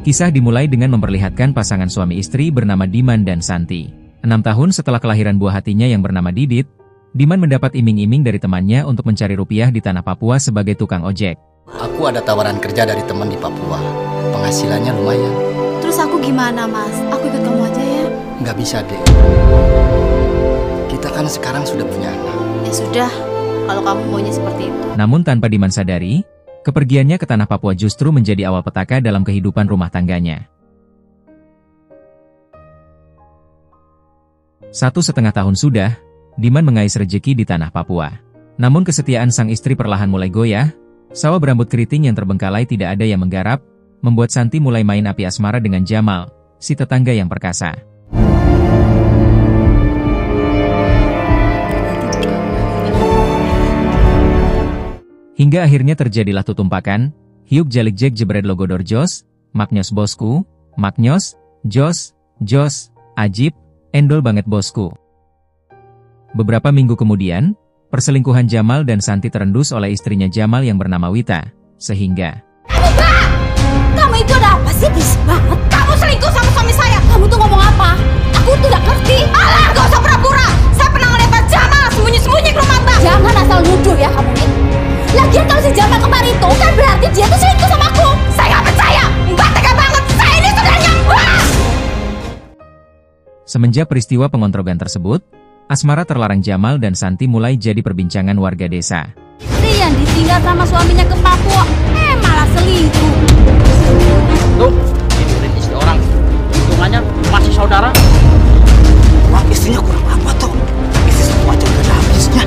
Kisah dimulai dengan memperlihatkan pasangan suami istri bernama Diman dan Santi. 6 tahun setelah kelahiran buah hatinya yang bernama Didit, Diman mendapat iming-iming dari temannya untuk mencari rupiah di tanah Papua sebagai tukang ojek. Aku ada tawaran kerja dari teman di Papua. Penghasilannya lumayan. Terus aku gimana, Mas? Aku ikut kamu aja ya? Nggak bisa, Dek. Kita kan sekarang sudah punya anak. Ya sudah, kalau kamu maunya seperti itu. Namun tanpa Diman sadari, kepergiannya ke tanah Papua justru menjadi awal petaka dalam kehidupan rumah tangganya. 1,5 tahun sudah, Diman mengais rejeki di tanah Papua. Namun kesetiaan sang istri perlahan mulai goyah, sawah berambut keriting yang terbengkalai tidak ada yang menggarap, membuat Santi mulai main api asmara dengan Jamal, si tetangga yang perkasa. Hingga akhirnya terjadilah tutumpakan, hiup jalik jek jebret logodor Jos, maknyos bosku, maknyos, Jos, ajib, endol banget bosku. Beberapa minggu kemudian, perselingkuhan Jamal dan Santi terendus oleh istrinya Jamal yang bernama Wita, sehingga... Kamu itu ada apa sih? Bis banget. Kamu selingkuh sama suami saya. Kamu tuh ngomong apa? Aku tuh udah ngerti. Alah, gak usah pura-pura. Saya pernah ngeliat Jamal sembunyi-sembunyi ke rumah Mbak. Jangan asal nuduh ya kamu ini. Lagian kalau si Jamal kemarin itu kan berarti dia tuh selingkuh sama aku. Saya gak percaya. Mbak tega banget. Saya ini saudaranya Mbak. Semenjak peristiwa pengontrogan tersebut, asmara terlarang Jamal dan Santi mulai jadi perbincangan warga desa. Rian ditinggal sama suaminya ke Papua, malah selingkuh. Tuh, ini istri orang. Hitungannya masih saudara. Wah, istrinya kurang apa tuh? Istri satu aja udah ada habisnya.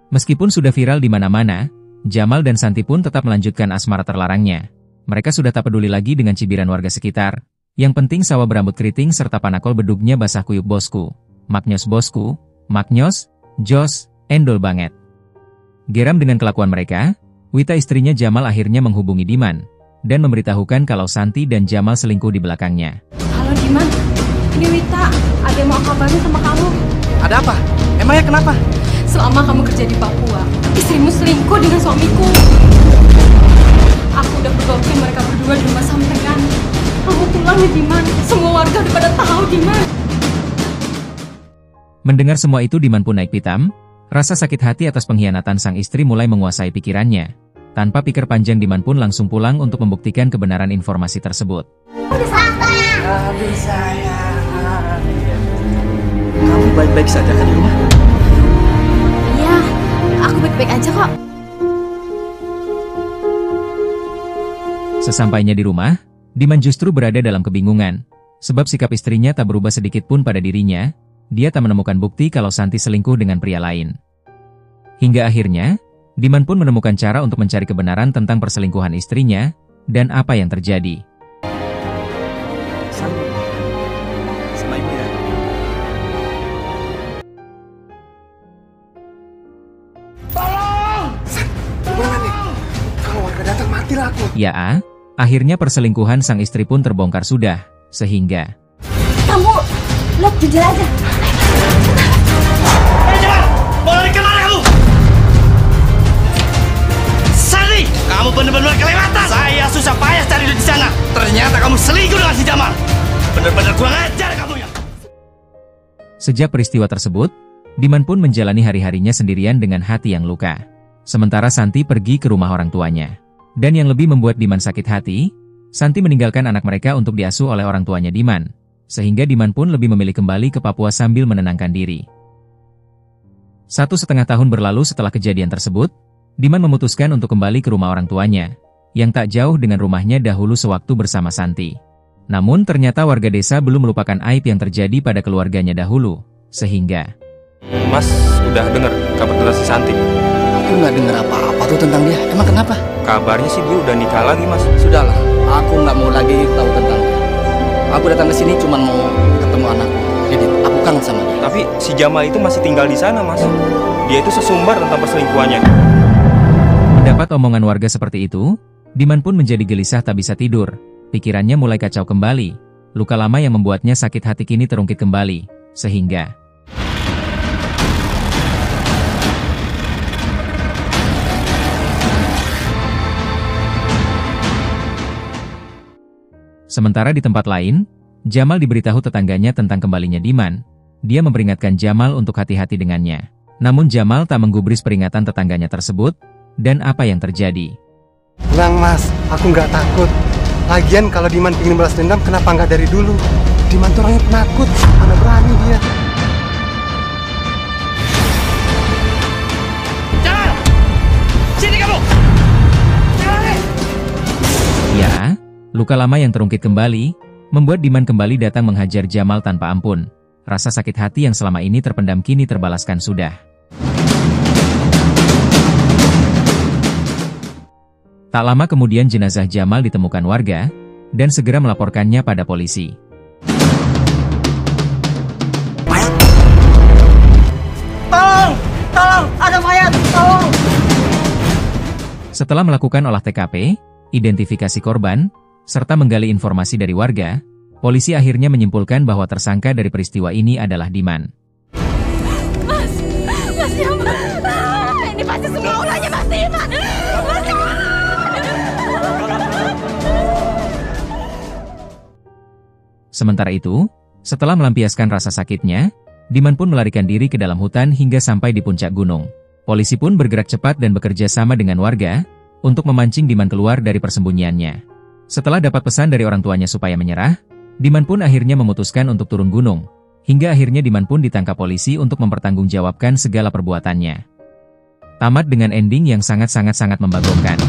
Meskipun sudah viral di mana-mana, Jamal dan Santi pun tetap melanjutkan asmara terlarangnya. Mereka sudah tak peduli lagi dengan cibiran warga sekitar. Yang penting sawah berambut keriting serta panakol bedugnya basah kuyup bosku. Maknyos bosku, maknyos, Jos, endol banget. Geram dengan kelakuan mereka, Wita istrinya Jamal akhirnya menghubungi Diman, dan memberitahukan kalau Santi dan Jamal selingkuh di belakangnya. Halo Diman, ini Wita, ada yang mau kabarin sama kamu. Ada apa? Emangnya kenapa? Selama kamu kerja di Papua, istrimu selingkuh dengan suamiku. Aku udah pergokin mereka berdua di rumah sampean. Kamu pulang ya Diman, semua warga udah pada tahu Diman. Mendengar semua itu Diman pun naik pitam, rasa sakit hati atas pengkhianatan sang istri mulai menguasai pikirannya. Tanpa pikir panjang Diman pun langsung pulang untuk membuktikan kebenaran informasi tersebut. Aduh sayang. Kamu baik-baik saja kan di rumah? Iya, aku baik-baik aja kok. Sesampainya di rumah, Diman justru berada dalam kebingungan. Sebab sikap istrinya tak berubah sedikit pun pada dirinya, dia tak menemukan bukti kalau Santi selingkuh dengan pria lain. Hingga akhirnya, Diman pun menemukan cara untuk mencari kebenaran tentang perselingkuhan istrinya, dan apa yang terjadi. Sama ibu ya. Tolong! Gimana nih? Kalau warga datang matilah aku. Ya, akhirnya perselingkuhan sang istri pun terbongkar sudah, sehingga... Kamu, lock jendela aja. Balik kemana kamu? Sari, kamu benar-benar kelewatan. Saya susah payah cari di sana. Ternyata kamu selingkuh dengan si Jamal. Benar-benar kurang ajar kamu ya. Sejak peristiwa tersebut, Diman pun menjalani hari-harinya sendirian dengan hati yang luka. Sementara Santi pergi ke rumah orang tuanya. Dan yang lebih membuat Diman sakit hati, Santi meninggalkan anak mereka untuk diasuh oleh orang tuanya Diman. Sehingga Diman pun lebih memilih kembali ke Papua sambil menenangkan diri. 1,5 tahun berlalu setelah kejadian tersebut, Diman memutuskan untuk kembali ke rumah orang tuanya, yang tak jauh dengan rumahnya dahulu sewaktu bersama Santi. Namun ternyata warga desa belum melupakan aib yang terjadi pada keluarganya dahulu, sehingga... Mas udah dengar kabar tentang si Santi? Aku nggak dengar apa-apa tuh tentang dia. Emang kenapa? Kabarnya sih dia udah nikah lagi, Mas. Sudahlah, aku nggak mau lagi tahu tentang dia. Aku datang ke sini cuma mau ketemu anakku. Jadi aku kangen sama dia. Tapi si Jamal itu masih tinggal di sana, Mas. Dia itu sesumbar tentang perselingkuhannya. Mendapat omongan warga seperti itu, Diman pun menjadi gelisah tak bisa tidur. Pikirannya mulai kacau kembali. Luka lama yang membuatnya sakit hati kini terungkit kembali. Sehingga... Sementara di tempat lain, Jamal diberitahu tetangganya tentang kembalinya Diman. Dia memperingatkan Jamal untuk hati-hati dengannya. Namun Jamal tak menggubris peringatan tetangganya tersebut, dan apa yang terjadi? Tenang mas, aku nggak takut. Lagian kalau Diman ingin balas dendam, kenapa nggak dari dulu? Diman tuh orangnya penakut, mana berani dia. Jamal! Sini kamu! Jamal! Ya, luka lama yang terungkit kembali, membuat Diman kembali datang menghajar Jamal tanpa ampun. Rasa sakit hati yang selama ini terpendam kini terbalaskan sudah. Tak lama kemudian jenazah Jamal ditemukan warga, dan segera melaporkannya pada polisi. Tolong! Tolong! Ada mayat! Tolong! Setelah melakukan olah TKP, identifikasi korban, serta menggali informasi dari warga, polisi akhirnya menyimpulkan bahwa tersangka dari peristiwa ini adalah Diman. Mas Jamal, ini pasti semua ulahnya Mas Diman. Mas Jamal. Sementara itu, setelah melampiaskan rasa sakitnya, Diman pun melarikan diri ke dalam hutan hingga sampai di puncak gunung. Polisi pun bergerak cepat dan bekerja sama dengan warga untuk memancing Diman keluar dari persembunyiannya. Setelah dapat pesan dari orang tuanya supaya menyerah, Diman pun akhirnya memutuskan untuk turun gunung. Hingga akhirnya Diman pun ditangkap polisi untuk mempertanggungjawabkan segala perbuatannya. Tamat dengan ending yang sangat-sangat membagongkan.